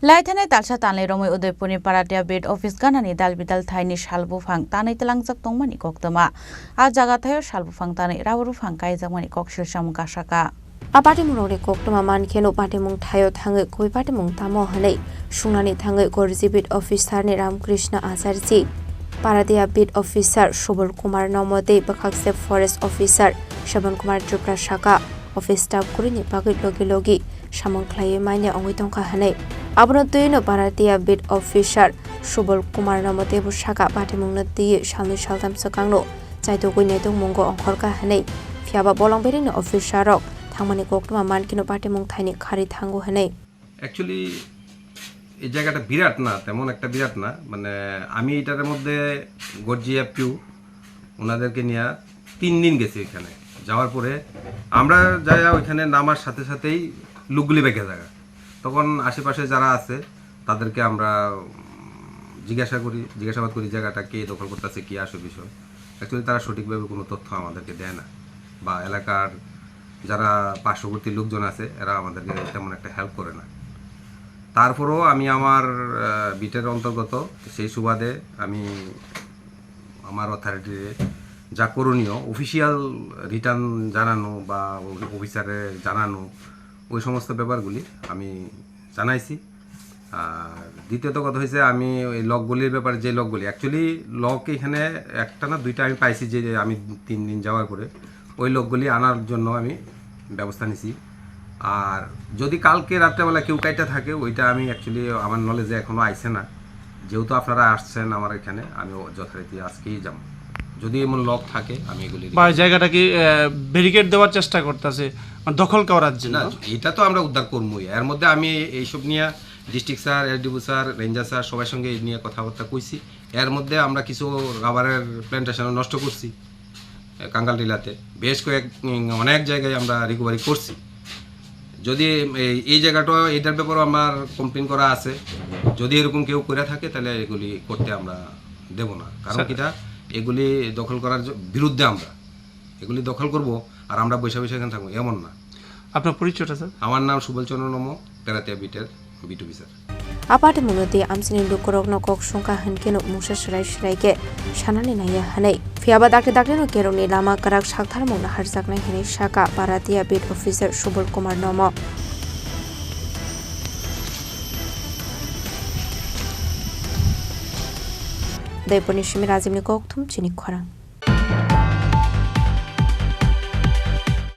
Laithane talsa tanle romoi Udaipurni Paratia bid office Ganani Dalbidal Thaini Shal Buphang Tanwi Twlangjak Tongmani Koktwma a jaga thayo Shal Buphang Tanwi rawru phangkai jamani kokshil samuka saka Apati murore Koktwma mankeno patimung thayo thangai koi patimung tamo hanei sungnani thangai gorji bid officer ni Ramkrishna Acharji Paratia bid officer Shobal Kumar Namode Bakhakse forest officer Shaban Kumar Tripura Shaka office staff kurini bagui logi samong khlai maina ongoi tongkha hanei abno tuino Paratia bid officer Shobal Kumar Namode Bushaka patimung na ti shalni shaldam sakangno chaito goi nedong mongo ongkhorka hanei fiaba bolongbering no officer rok Tongmani Koktwma mankino patimung Thaini khari thangu hanei Actually এই জায়গাটা বিরাট না তেমন একটা বিরাট না মানে আমি এটার মধ্যে গর্জিয়া পিউ ওনাদেরকে নিয়ে 3 দিন গেছি এখানে যাওয়ার পরে আমরা যাই ওখানে নামার সাথে সাথেই লুকগুলি বেঁকে জায়গা তখন আশেপাশে যারা আছে তাদেরকে আমরা জিজ্ঞাসাবাদ করি জায়গাটা কে দখল করতেছে কি আসে বিষয় অ্যাকচুয়ালি তারা সঠিকভাবে কোনো তথ্য আমাদেরকে দেয় না বা এলাকার যারা পার্শ্ববর্তী লোকজন আছে এরা আমাদেরকে তেমন একটা হেল্প করে না তারপরও আমি আমার বিটের অন্তর্গত সেই সুবাদে আমি আমার অথরিটিতে যা করণীয় অফিশিয়াল রিটার্ন জানানো বা অফিসারে জানানো ওই সমস্ত ব্যাপারগুলি আমি জানাইছি আর দ্বিতীয়ত কথা হয়েছে আমি ওই লকগুলির ব্যাপারে যে লকগুলি অ্যাকচুয়ালি লক এখানে একটা না দুইটা আমি পাইছি যে আমি 3 দিন যাওয়ার পরে ওই লকগুলি আনার জন্য আমি ব্যবস্থা নিছি আর যদি কালকে রাত্রেবেলা কেউ কাইটা থাকে ওইটা আমি অ্যাকচুয়ালি আমার নলেজে এখনো আইছে না যেহেতু আপনারা আসছেন আমার এখানে আমি যথারীতি আজকেই যাব যদি এমন লক থাকে আমি এগুলি বা জায়গাটা কি ব্যারিকেড দেওয়ার চেষ্টা করতেছে দখল করার জন্য এটা তো আমরা উদ্ধার করবই এর মধ্যে আমি এইসব নিয়ে district sir SDO sir ranger sir সবার সঙ্গে এই নিয়ে কথাবার্তা কইছি এর মধ্যে আমরা কিছু রাবারের প্ল্যান্টেশন নষ্ট করছি কাঙ্গাল টিলাতে বেশ অনেক জায়গায় আমরা রিকভারি করছি যদি এই জায়গাটা এটার ব্যাপারে আমার কমপ্লেন করা আছে যদি এরকম কেউ করে থাকে তাহলে এগুলি করতে আমরা দেব না কারণ কিটা এগুলি দখল করার বিরুদ্ধে আমরা এগুলি দখল করব আর আমরা বৈশা এখানে থাকবো এমন না আপনার পরিচয়টা স্যার আমার নাম সুবলচন্দ্র নম পেরাতিয়া বিটের বিটুবি sir Apati munoti amsini lukorokno kok sungka hankeno musa shrai shanani naya hanei fiaba dakte no keroni lama karak sakthar mungna harjakna hini shaka Paratia bid officer Shobal Kumar Nomo Udaipurni Shimi Razimni Koktwma Chini Khorang